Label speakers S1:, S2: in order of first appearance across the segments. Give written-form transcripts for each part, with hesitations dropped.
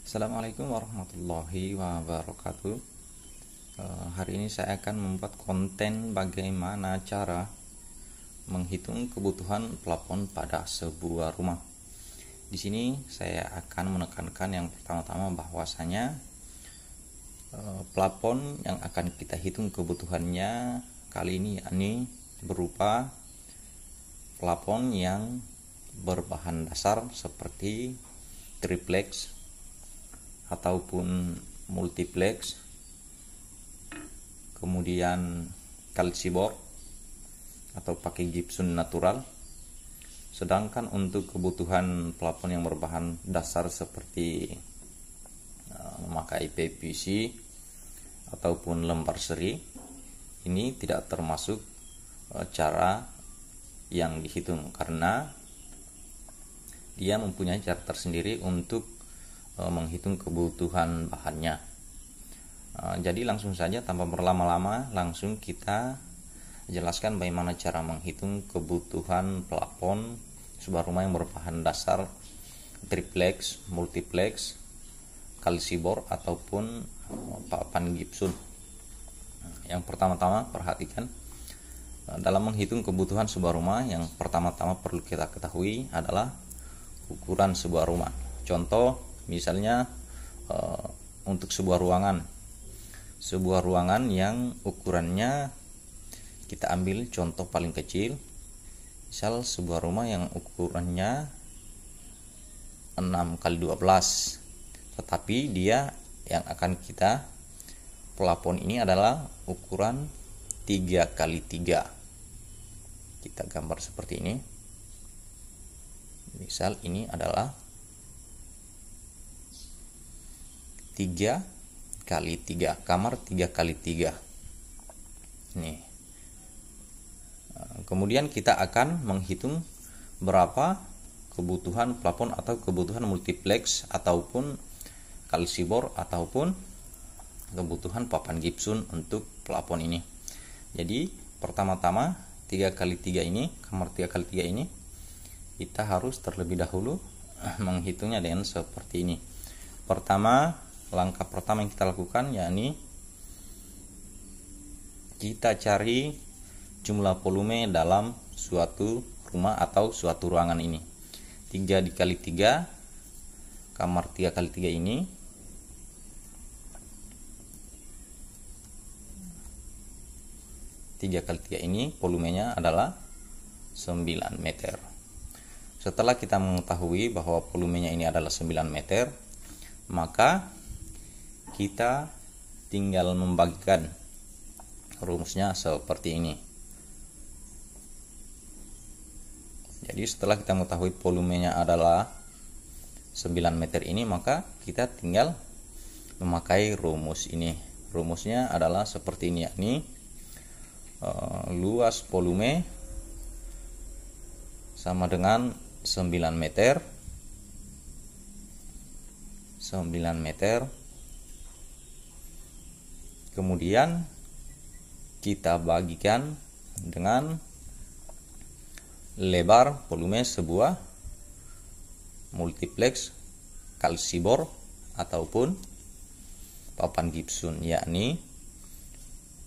S1: Assalamualaikum warahmatullahi wabarakatuh. Hari ini saya akan membuat konten bagaimana cara menghitung kebutuhan plafon pada sebuah rumah. Di sini saya akan menekankan yang pertama-tama bahwasanya plafon yang akan kita hitung kebutuhannya kali ini yakni berupa plafon yang berbahan dasar seperti triplex ataupun multiplex, kemudian kalsibor atau pakai gypsum natural. Sedangkan untuk kebutuhan plafon yang berbahan dasar seperti memakai PVC ataupun lembar seri, ini tidak termasuk cara yang dihitung karena dia mempunyai cara tersendiri untuk menghitung kebutuhan bahannya. Jadi langsung saja tanpa berlama-lama, langsung kita jelaskan bagaimana cara menghitung kebutuhan plafon sebuah rumah yang berbahan dasar triplex, multiplex, kalsibor ataupun papan gypsum. Yang pertama-tama perhatikan, dalam menghitung kebutuhan sebuah rumah, yang pertama-tama perlu kita ketahui adalah ukuran sebuah rumah. Contoh misalnya untuk sebuah ruangan yang ukurannya, kita ambil contoh paling kecil, misal sebuah rumah yang ukurannya 6x12, tetapi dia yang akan kita plafon ini adalah ukuran 3x3. Kita gambar seperti ini. Misal ini adalah 3x3, kamar 3x3. Nih. Kemudian kita akan menghitung berapa kebutuhan plafon atau kebutuhan multiplex ataupun kalsibor ataupun kebutuhan papan gypsum untuk plafon ini. Jadi pertama-tama 3x3 ini, kamar 3x3 ini, kita harus terlebih dahulu menghitungnya dengan seperti ini. Langkah pertama yang kita lakukan yakni kita cari jumlah volume dalam suatu rumah atau suatu ruangan ini. 3x3, kamar 3x3 ini, volumenya adalah 9 meter. Setelah kita mengetahui bahwa volumenya ini adalah 9 meter, maka kita tinggal membagikan. Rumusnya seperti ini. Jadi setelah kita mengetahui volumenya adalah 9 meter ini, maka kita tinggal memakai rumus ini. Rumusnya adalah seperti ini, yakni luas volume sama dengan 9 meter. Kemudian kita bagikan dengan lebar volume sebuah multiplex, kalsibor ataupun papan gypsum, yakni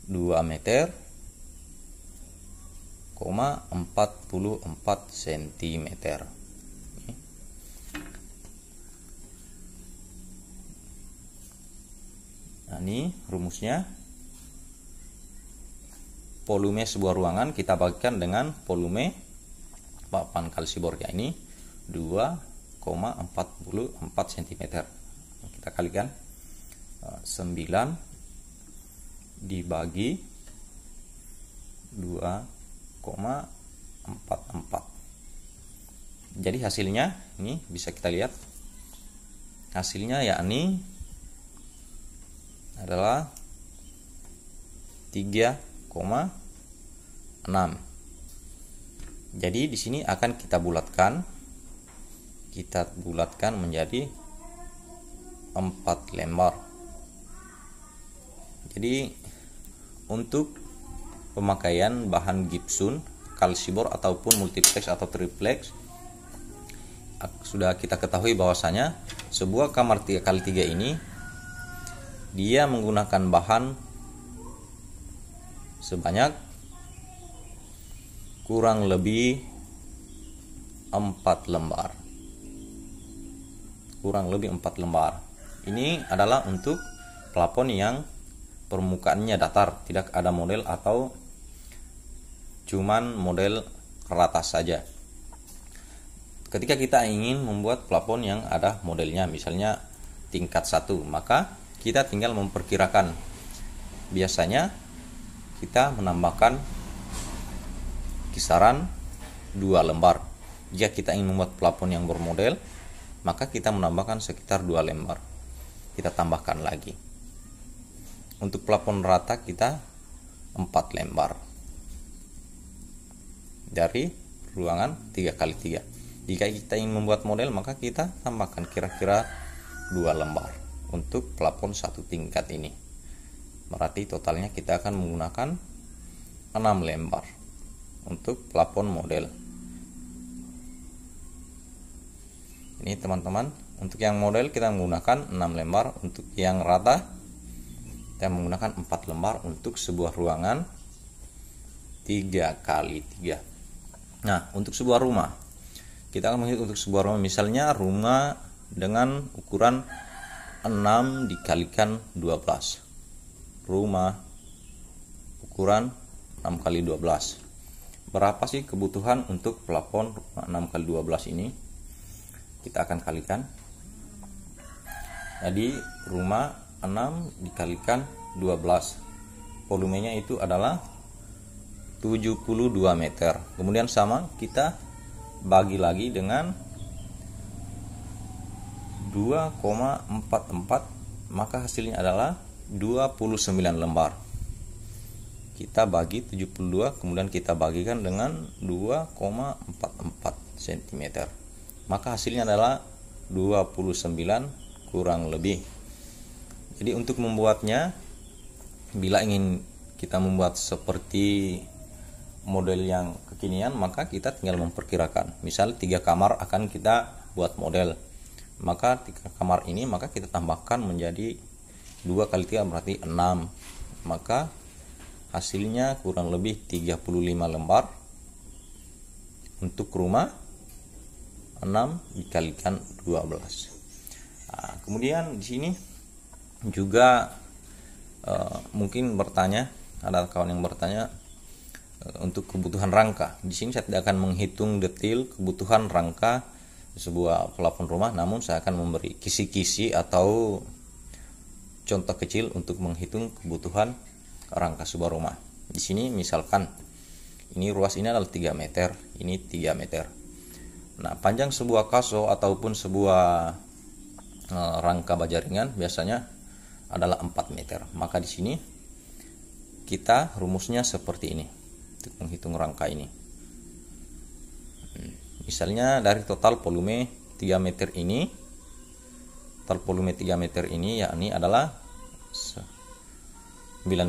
S1: 2 meter, 44 cm. Nah, ini rumusnya. Volume sebuah ruangan kita bagikan dengan volume papan kalsibor, yakni 2,44 cm. Kita kalikan 9 dibagi 2,44. Jadi hasilnya ini bisa kita lihat. Hasilnya yakni adalah 3,6. Jadi di sini akan kita bulatkan menjadi 4 lembar. Jadi untuk pemakaian bahan gypsum, kalsibor ataupun multiplex atau triplex sudah kita ketahui bahwasanya sebuah kamar 3x3 ini dia menggunakan bahan sebanyak kurang lebih 4 lembar. Kurang lebih 4 lembar. Ini adalah untuk plafon yang permukaannya datar, tidak ada model atau cuman model rata saja. Ketika kita ingin membuat plafon yang ada modelnya, misalnya tingkat 1, maka kita tinggal memperkirakan. Biasanya kita menambahkan kisaran 2 lembar. Jika kita ingin membuat plafon yang bermodel, maka kita menambahkan sekitar 2 lembar. Kita tambahkan lagi. Untuk plafon rata kita 4 lembar dari ruangan 3x3. Jika kita ingin membuat model, maka kita tambahkan kira-kira 2 lembar untuk plafon 1 tingkat ini. Berarti totalnya kita akan menggunakan 6 lembar untuk plafon model. Ini teman-teman, untuk yang model kita menggunakan 6 lembar, untuk yang rata kita menggunakan 4 lembar untuk sebuah ruangan 3x3. Nah, untuk sebuah rumah kita akan menghitung untuk sebuah rumah, misalnya rumah dengan ukuran 6 dikalikan 12. Rumah ukuran 6 kali 12. Berapa sih kebutuhan untuk plafon 6 kali 12 ini? Kita akan kalikan. Jadi rumah 6 dikalikan 12, volumenya itu adalah 72 meter. Kemudian sama kita bagi lagi dengan 2,44, maka hasilnya adalah 29 lembar. Kita bagi 72, kemudian kita bagikan dengan 2,44 cm, maka hasilnya adalah 29 kurang lebih. Jadi untuk membuatnya, bila ingin kita membuat seperti model yang kekinian, maka kita tinggal memperkirakan. Misal 3 kamar akan kita buat model, maka 3 kamar ini maka kita tambahkan menjadi 2 kali 3 berarti 6, maka hasilnya kurang lebih 35 lembar untuk rumah 6 dikalikan 12. Nah, kemudian di sini juga mungkin bertanya, ada kawan yang bertanya untuk kebutuhan rangka. Di sini saya tidak akan menghitung detail kebutuhan rangka sebuah plafon rumah, namun saya akan memberi kisi-kisi atau contoh kecil untuk menghitung kebutuhan rangka sebuah rumah. Di sini misalkan ini ruas ini adalah 3 meter, ini 3 meter. Nah, panjang sebuah kaso ataupun sebuah rangka baja ringan biasanya adalah 4 meter. Maka di sini kita rumusnya seperti ini untuk menghitung rangka ini. Misalnya dari total volume 3 meter ini, total volume 3 meter ini yakni adalah 9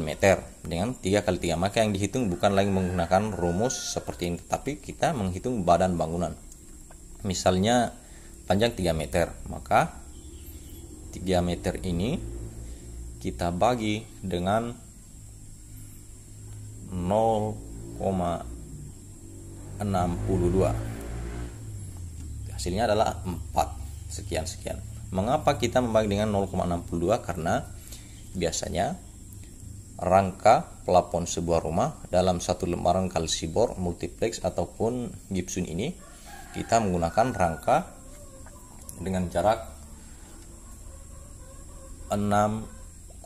S1: meter dengan 3 kali 3. Maka yang dihitung bukan lagi menggunakan rumus seperti ini, tapi kita menghitung badan bangunan. Misalnya panjang 3 meter, maka 3 meter ini kita bagi dengan 0,62. Hasilnya adalah 4 sekian. Mengapa kita membagi dengan 0,62? Karena biasanya rangka plafon sebuah rumah dalam satu lembaran kalsibor multiplex ataupun gipsun ini kita menggunakan rangka dengan jarak 60,22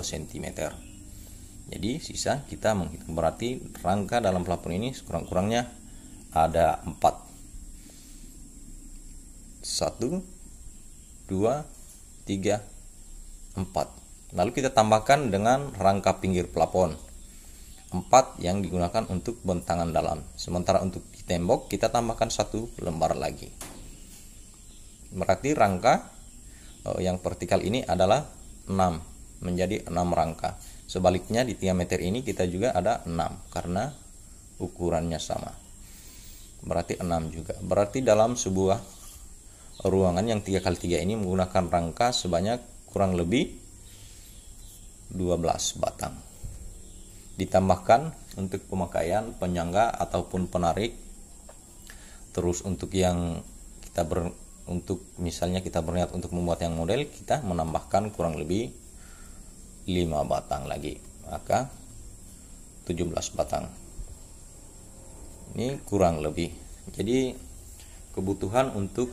S1: cm. Jadi sisa kita menghitung, berarti rangka dalam plafon ini kurang-kurangnya ada 4. 1, 2, 3, 4. Lalu kita tambahkan dengan rangka pinggir plafon 4 yang digunakan untuk bentangan dalam. Sementara untuk di tembok kita tambahkan 1 lembar lagi. Berarti rangka yang vertikal ini adalah 6, menjadi 6 rangka. Sebaliknya di 3 meter ini kita juga ada 6 karena ukurannya sama. berarti 6 juga. Berarti dalam sebuah ruangan yang 3x3 ini menggunakan rangka sebanyak kurang lebih 12 batang. Ditambahkan untuk pemakaian penyangga ataupun penarik. Terus untuk yang untuk misalnya kita berniat untuk membuat yang model, kita menambahkan kurang lebih 5 batang lagi, maka 17 batang. Ini kurang lebih. Jadi kebutuhan untuk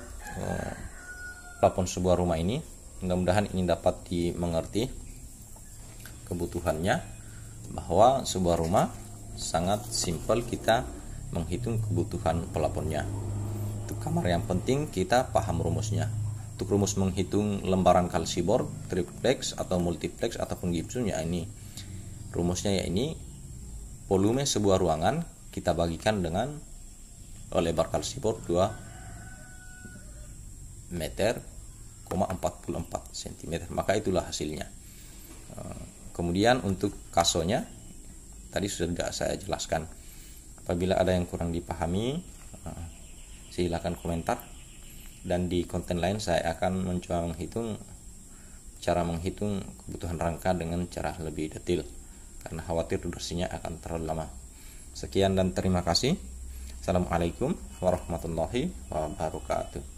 S1: plafon sebuah rumah ini, mudah-mudahan ini dapat dimengerti kebutuhannya, bahwa sebuah rumah sangat simpel kita menghitung kebutuhan plafonnya. Untuk kamar yang penting kita paham rumusnya. Untuk rumus menghitung lembaran kalsiboard, triplex atau multiplex ataupun gypsum, ya ini rumusnya, ya ini volume sebuah ruangan kita bagikan dengan lebar kalsiboard 2 meter, 44 cm, maka itulah hasilnya. Kemudian untuk kasonya tadi sudah saya jelaskan. Apabila ada yang kurang dipahami, silakan komentar, dan di konten lain saya akan mencoba cara menghitung kebutuhan rangka dengan cara lebih detail, karena khawatir durasinya akan terlalu lama. Sekian dan terima kasih. Assalamualaikum warahmatullahi wabarakatuh.